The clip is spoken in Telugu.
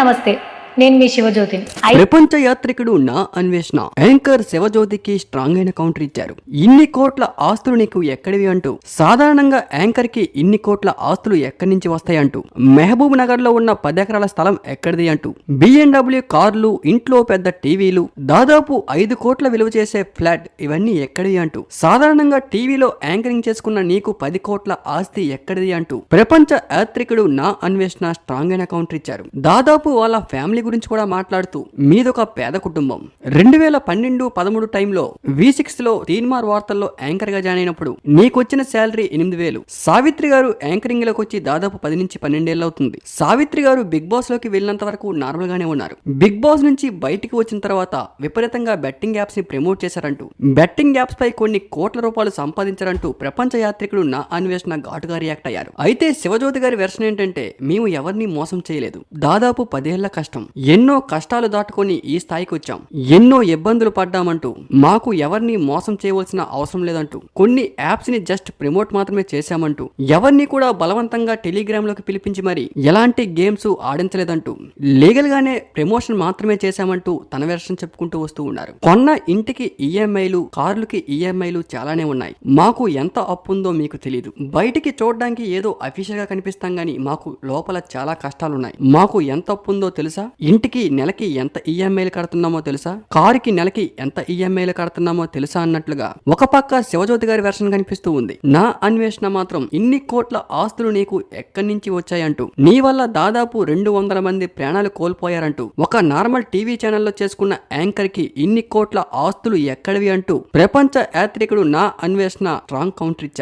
నమస్తే, నేను మీ శివజ్యోతిని. ప్రపంచ యాత్రికుడు నా అన్వేషణ యాంకర్ శివజ్యోతికి స్ట్రాంగ్ అయిన కౌంటర్ ఇచ్చారు. ఇన్ని కోట్ల ఆస్తులు నీకు ఎక్కడివి అంటూ. సాధారణంగా యాంకర్ కి ఇన్ని కోట్ల ఆస్తులు ఎక్కడి నుంచి వస్తాయంటూ. మహబూబ్ నగర్ లో ఉన్న 10 ఎకరాల స్థలం ఎక్కడిది అంటూ. BMW కార్లు, ఇంట్లో పెద్ద టీవీలు, దాదాపు 5 కోట్ల విలువ చేసే ఫ్లాట్, ఇవన్నీ ఎక్కడివి అంటూ. సాధారణంగా టీవీలో యాంకరింగ్ చేసుకున్న నీకు 10 కోట్ల ఆస్తి ఎక్కడిది అంటూ ప్రపంచ యాత్రికుడు నా అన్వేషణ స్ట్రాంగ్ అయిన కౌంటర్ ఇచ్చారు. దాదాపు వాళ్ళ ఫ్యామిలీ గురించి కూడా మాట్లాడుతూ మీదొక పేద కుటుంబం. 2012-13 టైంలో V6 లో తీన్మార్ వార్తల్లో యాంకర్ గా జాయిన్ అయినప్పుడు నీకొచ్చిన శాలరీ 8,000. సావిత్రి గారు యాంకరింగ్ లోకి వచ్చి దాదాపు 10 నుంచి 12 ఏళ్ళు అవుతుంది. సావిత్రి గారు బిగ్ బాస్ లోకి వెళ్ళినంత వరకు నార్మల్ గానే ఉన్నారు. బిగ్ బాస్ నుంచి బయటికి వచ్చిన తర్వాత విపరీతంగా బెట్టింగ్ యాప్స్ ని ప్రమోట్ చేశారంటూ, బెట్టింగ్ యాప్స్ పై కొన్ని కోట్ల రూపాయలు సంపాదించారంటూ ప్రపంచ యాత్రికుడు నా అన్వేషణ ఘాటుగా రియాక్ట్ అయ్యారు. అయితే శివజ్యోతి గారి వెర్షన్ ఏంటంటే, మేము ఎవరిని మోసం చేయలేదు, దాదాపు 10 ఏళ్ల కష్టం, ఎన్నో కష్టాలు దాటుకొని ఈ స్థాయికి వచ్చాం, ఎన్నో ఇబ్బందులు పడ్డామంటూ, మాకు ఎవరిని మోసం చేయవలసిన అవసరం లేదంటూ, కొన్ని యాప్స్ ని జస్ట్ ప్రమోట్ మాత్రమే చేశామంటూ, ఎవరిని కూడా బలవంతంగా టెలిగ్రామ్ లోకి పిలిపించి మరి ఎలాంటి గేమ్స్ ఆడించలేదంటూ, లీగల్ గానే ప్రమోషన్ మాత్రమే చేశామంటూ తన వెర్షన్ చెప్పుకుంటూ వస్తూ ఉన్నారు. కొన్న ఇంటికి ఈఎంఐలు, కార్లకి ఈఎంఐలు చాలానే ఉన్నాయి. మాకు ఎంత అప్పు ఉందో మీకు తెలియదు. బయటికి చూడడానికి ఏదో అఫీషియల్ గా కనిపిస్తాం గానీ మాకు లోపల చాలా కష్టాలున్నాయి. మాకు ఎంత అప్పు ఉందో తెలుసా? ఇంటికి నెలకి ఎంత ఈఎంఐలు కడుతున్నామో తెలుసా? కారుకి నెలకి ఎంత ఈఎంఐలు కడుతున్నామో తెలుసా అన్నట్లుగా ఒక పక్క శివజ్యోతి గారి వెర్షన్ కనిపిస్తూ ఉంది. నా అన్వేషణ మాత్రం ఇన్ని కోట్ల ఆస్తులు నీకు ఎక్కడి నుంచి వచ్చాయంటూ, నీ వల్ల దాదాపు 200 మంది ప్రాణాలు కోల్పోయారంటూ, ఒక నార్మల్ టీవీ ఛానల్లో చేసుకున్న యాంకర్ కి ఇన్ని కోట్ల ఆస్తులు ఎక్కడివి అంటూ ప్రపంచ యాత్రికుడు నా అన్వేషణ స్ట్రాంగ్ కౌంటర్ ఇచ్చారు.